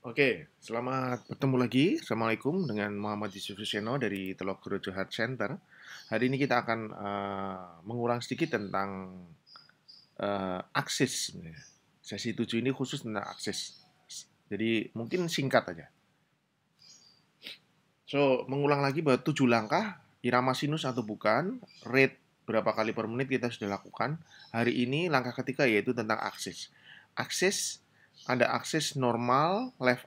Oke, selamat bertemu lagi. Assalamualaikum dengan Muhammad Yusuf Huseno dari Teluk Grojo Heart Center. Hari ini kita akan mengulang sedikit tentang aksis. Sesi 7 ini khusus tentang aksis. Jadi mungkin singkat aja. So, mengulang lagi bahwa 7 langkah, irama sinus atau bukan, rate berapa kali per menit kita sudah lakukan. Hari ini langkah ketiga yaitu tentang aksis. Aksis, ada aksis normal, left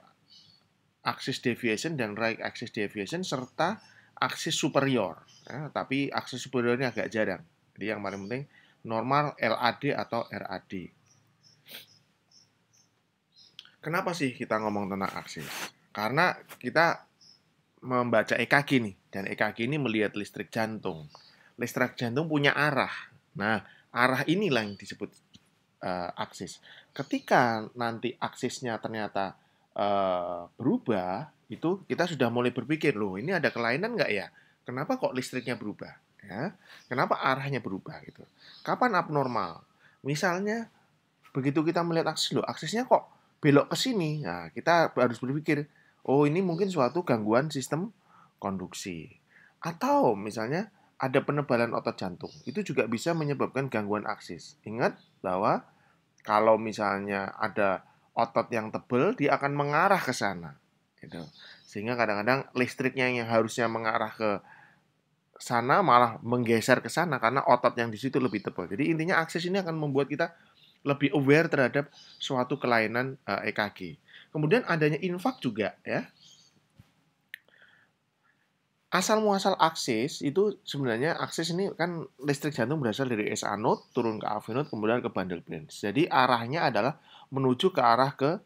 axis deviation dan right axis deviation serta aksis superior. Ya, tapi aksis superior ini agak jarang. Jadi yang paling penting normal LAD atau RAD. Kenapa sih kita ngomong tentang aksis? Karena kita membaca EKG nih, dan EKG ini melihat listrik jantung. Listrik jantung punya arah. Nah, arah inilah yang disebut aksis. Ketika nanti aksisnya ternyata berubah, itu kita sudah mulai berpikir, loh ini ada kelainan nggak ya? Kenapa kok listriknya berubah? Ya, kenapa arahnya berubah gitu? Kapan abnormal? Misalnya begitu kita melihat aksis, loh aksisnya kok belok ke sini. Nah, kita harus berpikir, oh ini mungkin suatu gangguan sistem konduksi. Atau misalnya ada penebalan otot jantung. Itu juga bisa menyebabkan gangguan aksis. Ingat bahwa kalau misalnya ada otot yang tebal, dia akan mengarah ke sana. Gitu. Sehingga kadang-kadang listriknya yang harusnya mengarah ke sana malah menggeser ke sana karena otot yang di situ lebih tebal. Jadi intinya akses ini akan membuat kita lebih aware terhadap suatu kelainan EKG. Kemudian adanya infak juga ya. Asal muasal aksis itu sebenarnya aksis ini kan listrik jantung berasal dari SA node turun ke AV node kemudian ke bundle branch. Jadi arahnya adalah menuju ke arah ke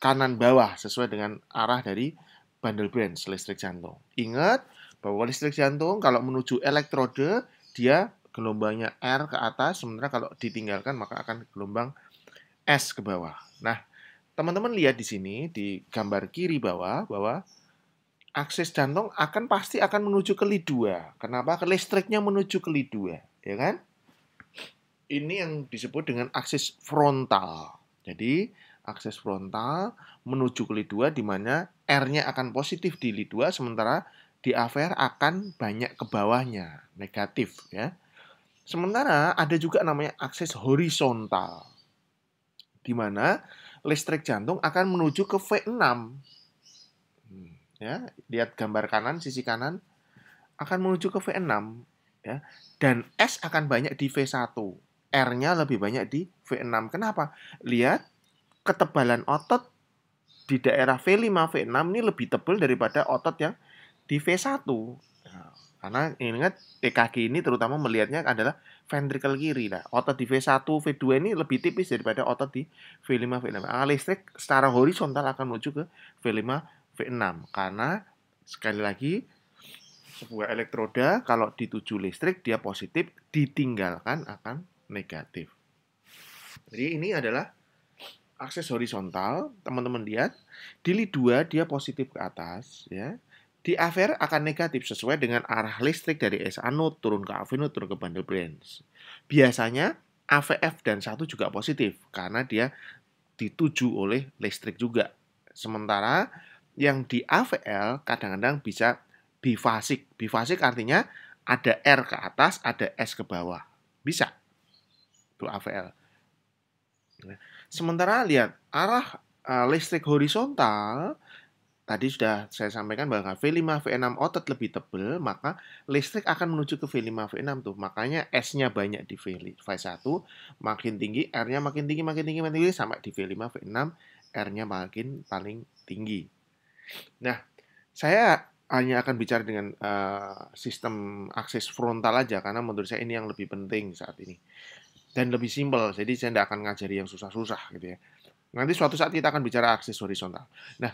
kanan bawah sesuai dengan arah dari bundle branch listrik jantung. Ingat bahwa listrik jantung kalau menuju elektrode dia gelombangnya R ke atas, sementara kalau ditinggalkan maka akan gelombang S ke bawah. Nah, teman-teman lihat di sini di gambar kiri bawah bahwa aksis jantung pasti akan menuju ke lid 2. Kenapa? Ke listriknya menuju ke lid 2, ya kan? Ini yang disebut dengan aksis frontal. Jadi, aksis frontal menuju ke lid 2 di mana R-nya akan positif di lid 2 sementara di AVR akan banyak ke bawahnya, negatif ya. Sementara ada juga namanya aksis horizontal di mana listrik jantung akan menuju ke V6. Ya, lihat gambar kanan, sisi kanan akan menuju ke V6 ya. Dan S akan banyak di V1. R-nya lebih banyak di V6. Kenapa? Lihat ketebalan otot di daerah V5, V6 ini lebih tebal daripada otot yang di V1. Nah, karena ingat EKG ini terutama melihatnya adalah ventricle kiri. Nah, otot di V1, V2 ini lebih tipis daripada otot di V5, V6. Listrik secara horizontal akan menuju ke V5, V6. Karena sekali lagi sebuah elektroda kalau dituju listrik dia positif, ditinggalkan akan negatif. Jadi ini adalah akses horizontal, teman-teman lihat, di lid 2 dia positif ke atas ya. Di AVR akan negatif sesuai dengan arah listrik dari SA node turun ke AV node turun ke bundle branch. Biasanya AVF dan 1 juga positif karena dia dituju oleh listrik juga. Sementara yang di AVL kadang-kadang bisa bifasik. Bifasik artinya ada R ke atas, ada S ke bawah. Bisa. Itu AVL. Sementara lihat arah listrik horizontal tadi sudah saya sampaikan bahwa V5 V6 otot lebih tebal, maka listrik akan menuju ke V5 V6 tuh. Makanya S-nya banyak di V1, makin tinggi R-nya makin tinggi makin tinggi makin tinggi sampai di V5 V6 R-nya makin paling tinggi. Nah, saya hanya akan bicara dengan sistem akses frontal aja karena menurut saya ini yang lebih penting saat ini dan lebih simpel. Jadi saya tidak akan ngajari yang susah-susah gitu ya. Nanti suatu saat kita akan bicara akses horizontal. Nah,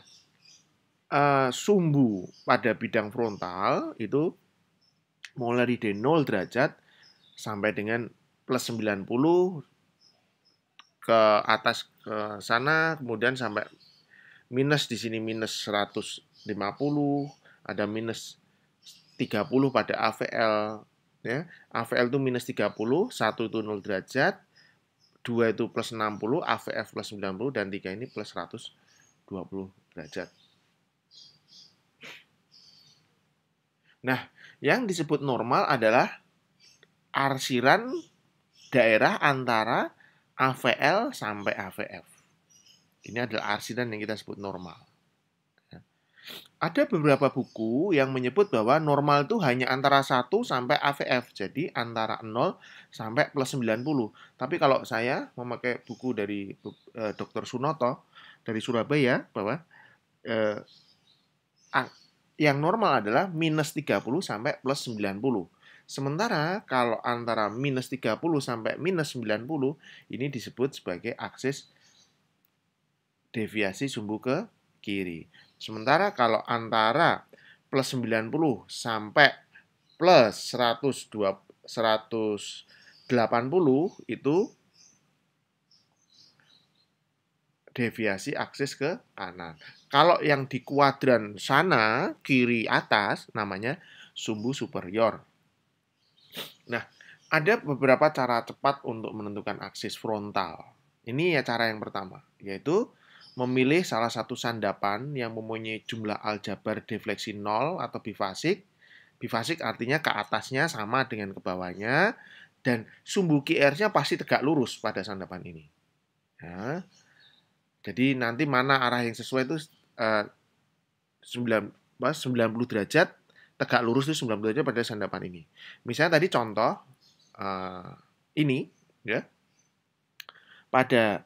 sumbu pada bidang frontal itu mulai dari 0 derajat sampai dengan plus 90 ke atas ke sana, kemudian sampai minus di sini minus 150, ada minus 30 pada AVL ya. AVL itu minus 30, 1 itu 0 derajat, 2 itu plus 60, AVF plus 90, dan 3 ini plus 120 derajat. Nah, yang disebut normal adalah arsiran daerah antara AVL sampai AVF. Ini adalah arsiran yang kita sebut normal. Ada beberapa buku yang menyebut bahwa normal itu hanya antara 1 sampai AVF. Jadi antara 0 sampai plus 90. Tapi kalau saya memakai buku dari Dr. Sunoto dari Surabaya, bahwa yang normal adalah minus 30 sampai plus 90. Sementara kalau antara minus 30 sampai minus 90, ini disebut sebagai aksis deviasi sumbu ke kiri. Sementara kalau antara plus 90 sampai plus 180 itu deviasi aksis ke kanan. Kalau yang di kuadran sana, kiri atas, namanya sumbu superior. Nah, ada beberapa cara cepat untuk menentukan aksis frontal. Ini ya cara yang pertama, yaitu memilih salah satu sandapan yang mempunyai jumlah aljabar defleksi 0 atau bifasik. Bifasik artinya ke atasnya sama dengan ke bawahnya, dan sumbu QR-nya pasti tegak lurus pada sandapan ini. Nah, jadi nanti mana arah yang sesuai itu 90 derajat, tegak lurus itu 90 derajat pada sandapan ini. Misalnya tadi contoh ini, ya, pada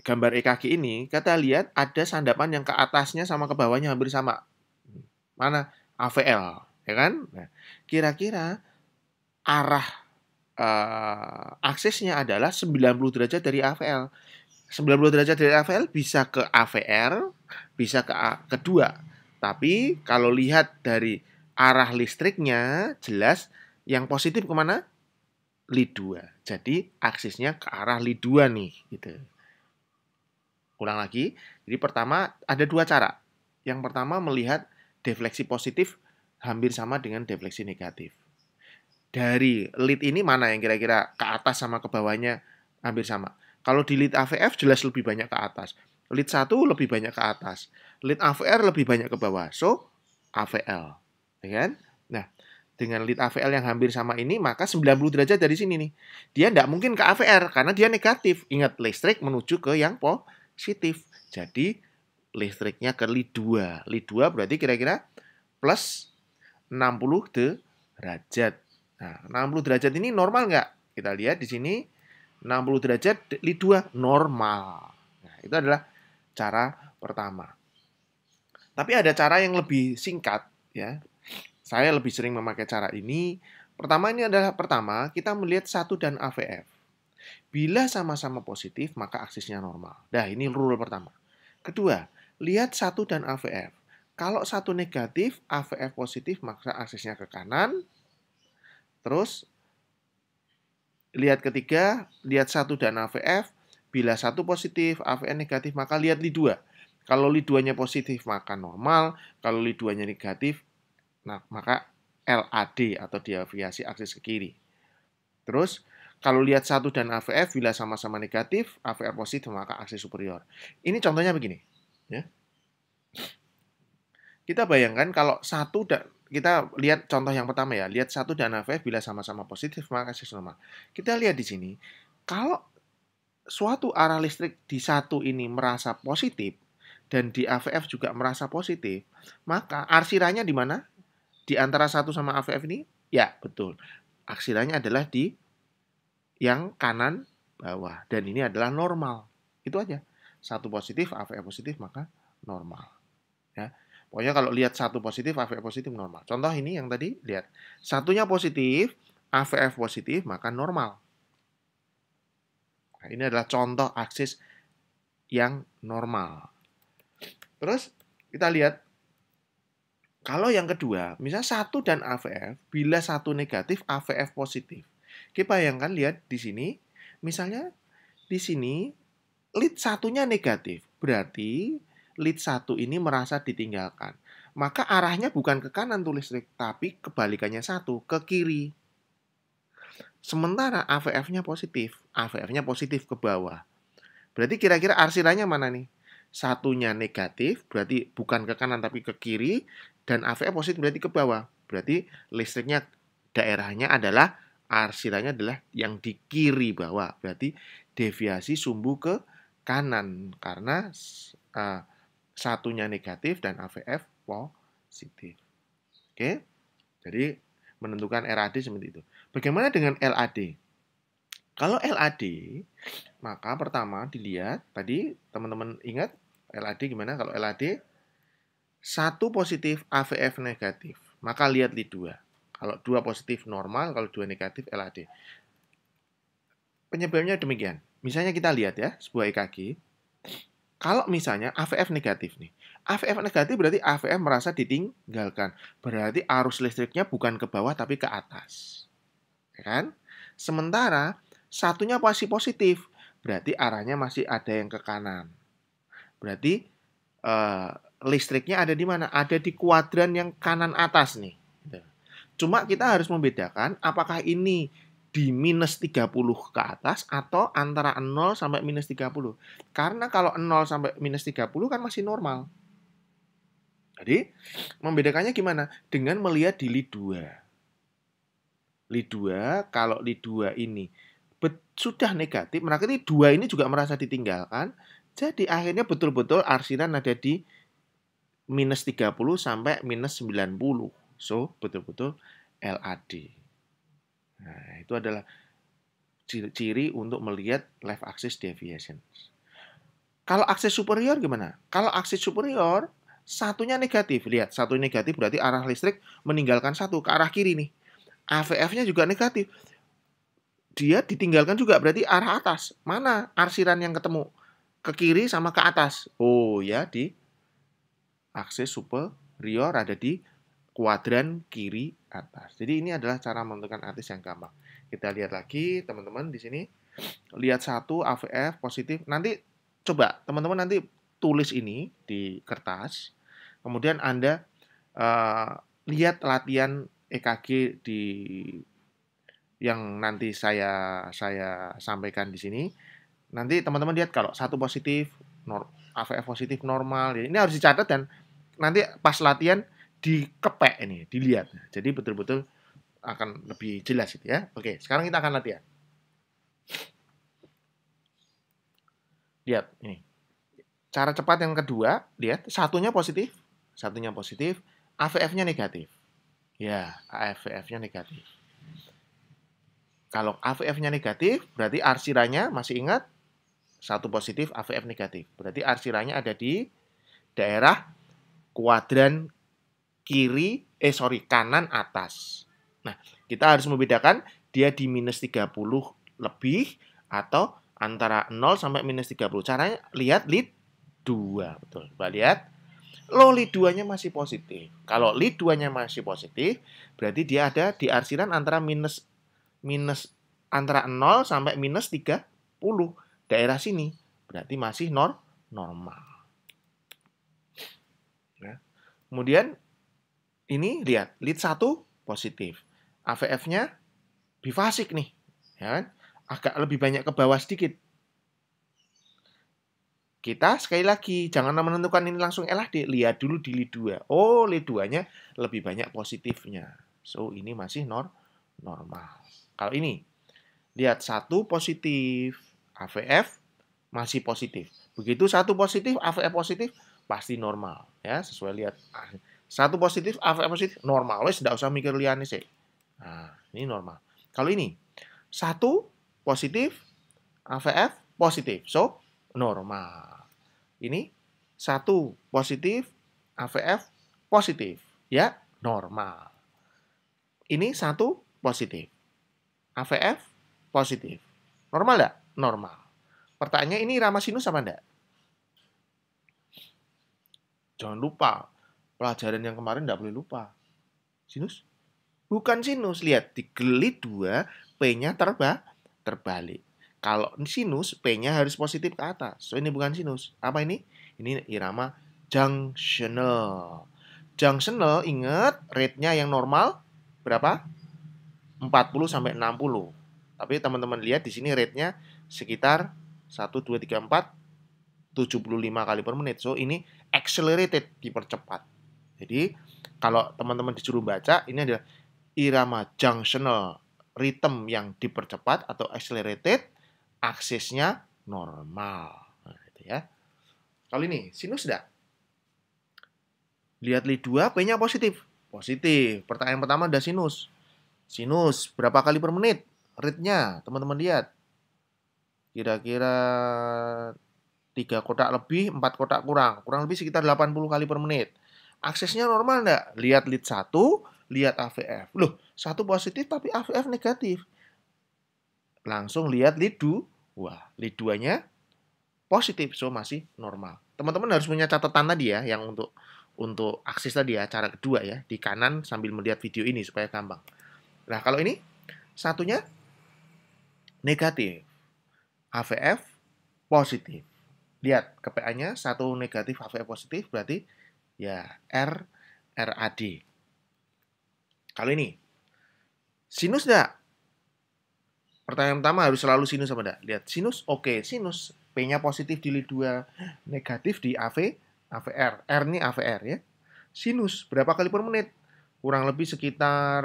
gambar EKG ini, kita lihat ada sandapan yang ke atasnya sama ke bawahnya hampir sama. Mana? AVL, ya kan? Nah, kira-kira arah aksesnya adalah 90 derajat dari AVL. 90 derajat dari AVL bisa ke AVR, bisa ke kedua. Tapi kalau lihat dari arah listriknya, jelas yang positif kemana? Lead 2. Jadi aksesnya ke arah lead 2 nih, gitu. Ulang lagi. Jadi pertama ada dua cara. Yang pertama melihat defleksi positif hampir sama dengan defleksi negatif. Dari lead ini mana yang kira-kira ke atas sama ke bawahnya hampir sama. Kalau di lead AVF jelas lebih banyak ke atas. Lead 1 lebih banyak ke atas. Lead AVR lebih banyak ke bawah. So, AVL. Ya kan? Nah, dengan lead AVL yang hampir sama ini, maka 90 derajat dari sini nih. Dia tidak mungkin ke AVR karena dia negatif. Ingat, listrik menuju ke yang positif. Jadi listriknya ke lead 2. Lead 2 berarti kira-kira plus 60 derajat. Nah, 60 derajat ini normal nggak? Kita lihat di sini 60 derajat lead 2 normal. Nah, itu adalah cara pertama. Tapi ada cara yang lebih singkat, ya. Saya lebih sering memakai cara ini. Pertama kita melihat 1 dan AVF. Bila sama-sama positif, maka aksisnya normal. Nah, ini rule pertama. Kedua, lihat 1 dan AVF. Kalau 1 negatif, AVF positif, maka aksisnya ke kanan. Terus, lihat ketiga, lihat 1 dan AVF. Bila 1 positif, AVF negatif, maka lihat lead 2. Kalau lead 2-nya positif, maka normal. Kalau lead 2-nya negatif, maka LAD atau deviasi aksis ke kiri. Terus, kalau lihat 1 dan AVF, bila sama-sama negatif, AVR positif, maka aksis superior. Ini contohnya begini. Ya. Kita bayangkan kalau 1 dan kita lihat contoh yang pertama ya, lihat 1 dan AVF bila sama-sama positif, maka aksis normal. Kita lihat di sini, kalau suatu arah listrik di 1 ini merasa positif, dan di AVF juga merasa positif, maka arsirannya di mana? Di antara 1 sama AVF ini? Ya, betul. Arsirannya adalah di yang kanan bawah, dan ini adalah normal. Itu aja. 1 positif, AVF positif, maka normal. Ya. Pokoknya kalau lihat 1 positif, AVF positif, normal. Contoh ini yang tadi, lihat. 1-nya positif, AVF positif, maka normal. Nah, ini adalah contoh aksis yang normal. Terus kita lihat, kalau yang kedua, misalnya 1 dan AVF, bila 1 negatif, AVF positif. Kita bayangkan, lihat di sini, misalnya di sini lead 1-nya negatif, berarti lead 1 ini merasa ditinggalkan. Maka arahnya bukan ke kanan tuh listrik, tapi kebalikannya 1, ke kiri. Sementara AVF-nya positif. AVF-nya positif ke bawah. Berarti kira-kira arsirannya mana nih? Satunya negatif, berarti bukan ke kanan tapi ke kiri. Dan AVF positif berarti ke bawah. Berarti listriknya daerahnya adalah, arsirannya adalah yang di kiri bawah. Berarti deviasi sumbu ke kanan. Karena satunya negatif dan AVF positif. Oke? Jadi menentukan RAD seperti itu. Bagaimana dengan LAD? Kalau LAD, maka pertama dilihat, tadi teman-teman ingat LAD gimana? Kalau LAD, 1 positif AVF negatif, maka lihat lead 2. Kalau 2 positif normal, kalau 2 negatif LAD. Penyebabnya demikian. Misalnya kita lihat ya, sebuah EKG. Kalau misalnya AVF negatif nih. AVF negatif berarti AVF merasa ditinggalkan. Berarti arus listriknya bukan ke bawah tapi ke atas. Ya kan? Sementara satunya masih positif, berarti arahnya masih ada yang ke kanan. Berarti listriknya ada di mana? Ada di kuadran yang kanan atas nih. Cuma kita harus membedakan apakah ini di minus 30 ke atas atau antara 0 sampai minus 30. Karena kalau 0 sampai minus 30 kan masih normal. Jadi membedakannya gimana? Dengan melihat di lead 2. Lead 2, kalau lead 2 ini sudah negatif, maka ini 2 ini juga merasa ditinggalkan. Jadi akhirnya betul-betul arsiran ada di minus 30 sampai minus 90. So, betul-betul LAD. Nah, itu adalah ciri untuk melihat left axis deviation. Kalau aksis superior gimana? Kalau aksis superior, satunya negatif. Lihat, satu negatif berarti arah listrik meninggalkan satu ke arah kiri nih. AVF-nya juga negatif. Dia ditinggalkan juga berarti arah atas. Mana arsiran yang ketemu? Ke kiri sama ke atas. Oh ya, di aksis superior ada di kuadran kiri atas. Jadi ini adalah cara menentukan artis yang gampang. Kita lihat lagi teman-teman di sini. Lihat 1 AVF positif. Nanti coba teman-teman nanti tulis ini di kertas. Kemudian Anda lihat latihan EKG di yang nanti saya sampaikan di sini. Nanti teman-teman lihat kalau 1 positif, AVF positif normal. Ini harus dicatat dan nanti pas latihan dikepek ini, dilihat. Jadi betul-betul akan lebih jelas itu ya. Oke, sekarang kita akan latihan. Lihat ini. Cara cepat yang kedua, lihat satunya positif, AVF-nya negatif. Ya, AVF-nya negatif. Kalau AVF-nya negatif, berarti arsirannya masih ingat 1 positif AVF negatif. Berarti arsirannya ada di daerah kuadran kanan atas. Nah, kita harus membedakan dia di minus 30 lebih atau antara 0 sampai minus 30. Caranya lihat lead 2. Betul. Coba lihat. Lead 2-nya masih positif. Kalau lead 2-nya masih positif, berarti dia ada di arsiran antara antara 0 sampai minus 30. Daerah sini. Berarti masih normal. Nah, kemudian ini lihat, lead 1 positif. AVF-nya bifasik nih, ya kan? Agak lebih banyak ke bawah sedikit. Kita sekali lagi, jangan menentukan ini langsung LAD, lihat dulu di lead 2. Oh, lead 2-nya lebih banyak positifnya. So, ini masih normal. Kalau ini, lihat 1 positif, AVF masih positif. Begitu 1 positif, AVF positif, pasti normal. Ya, sesuai lihat. 1 positif, AVF positif, normal. Wes, tidak usah mikir liane sih. Nah, ini normal. Kalau ini, 1 positif, AVF positif. So, normal. Ini 1 positif, AVF positif. Ya, normal. Ini 1 positif, AVF positif. Normal enggak? Normal. Pertanyaannya ini irama sinus apa enggak? Jangan lupa, pelajaran yang kemarin enggak boleh lupa. Sinus? Bukan sinus. Lihat, di lead 2, P-nya terbalik. Kalau sinus, P-nya harus positif ke atas. So, ini bukan sinus. Apa ini? Ini irama junctional. Junctional, ingat, rate-nya yang normal berapa? 40 sampai 60. Tapi teman-teman lihat di sini rate-nya sekitar 1, 2, 3, 4, 75 kali per menit. So, ini accelerated, dipercepat. Jadi, kalau teman-teman disuruh baca, ini adalah irama junctional rhythm yang dipercepat atau accelerated, aksesnya normal. Nah, itu ya. Kalau ini, sinus enggak? Lihat lead 2, P-nya positif. Positif. Pertanyaan pertama ada sinus. Sinus, berapa kali per menit? Rate-nya, teman-teman lihat. Kira-kira 3 kotak lebih, 4 kotak kurang. Kurang lebih sekitar 80 kali per menit. Aksesnya normal enggak? Lihat lead 1, lihat AVF. Loh, 1 positif tapi AVF negatif. Langsung lihat lead 2. Wah, lead 2-nya positif, so masih normal. Teman-teman harus punya catatan tadi ya, yang untuk akses tadi ya, cara kedua ya, di kanan sambil melihat video ini supaya gampang. Nah, kalau ini satunya negatif, AVF positif. Lihat KPA-nya satu negatif, AVF positif, berarti ya RAD. Kalau ini sinus enggak? Pertanyaan pertama harus selalu sinus apa enggak? Lihat sinus, oke, sinus. P-nya positif di lead 2, negatif di AVR. R ini AVR ya. Sinus, berapa kali per menit? Kurang lebih sekitar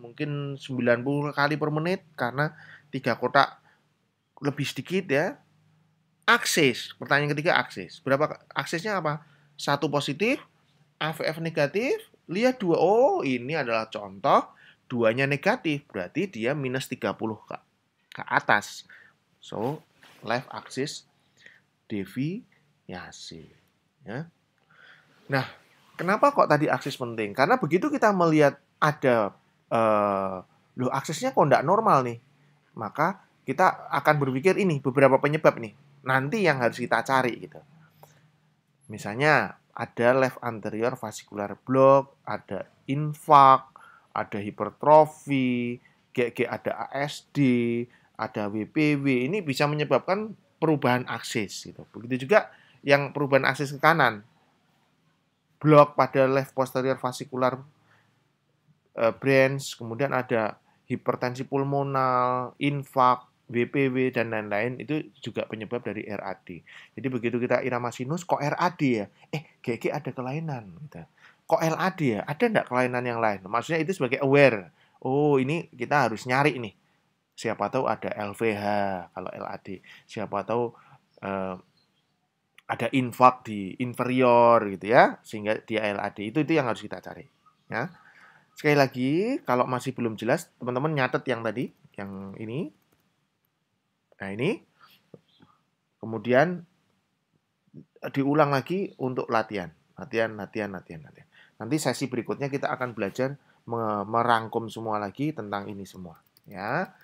mungkin 90 kali per menit karena 3 kotak lebih sedikit ya. Akses, pertanyaan ketiga akses. Berapa aksesnya apa? 1 positif, AVF negatif, lihat 2. Oh, ini adalah contoh 2-nya negatif, berarti dia minus 30 ke atas. So, left axis deviasi. Ya. Nah, kenapa kok tadi akses penting? Karena begitu kita melihat ada, loh aksesnya kok nggak normal nih, maka kita akan berpikir ini beberapa penyebab nih. Nanti yang harus kita cari gitu. Misalnya ada left anterior vascular block, ada infark, ada hipertrofi, GG ada ASD, ada WPW. Ini bisa menyebabkan perubahan akses gitu. Begitu juga yang perubahan akses ke kanan. Blok pada left posterior vascular branch, kemudian ada hipertensi pulmonal, infark, WPW, dan lain-lain, itu juga penyebab dari RAD. Jadi begitu kita irama sinus, kok RAD ya? GG ada kelainan. Gitu. Kok LAD ya? Ada enggak kelainan yang lain? Maksudnya itu sebagai aware. Oh, ini kita harus nyari nih. Siapa tahu ada LVH kalau LAD. Siapa tahu ada infark di inferior gitu ya, sehingga dia LAD. Itu yang harus kita cari. Ya. Sekali lagi, kalau masih belum jelas, teman-teman nyatet yang tadi, yang ini. Nah, ini. Kemudian diulang lagi untuk latihan. Latihan. Nanti sesi berikutnya kita akan belajar merangkum semua lagi tentang ini semua. Ya.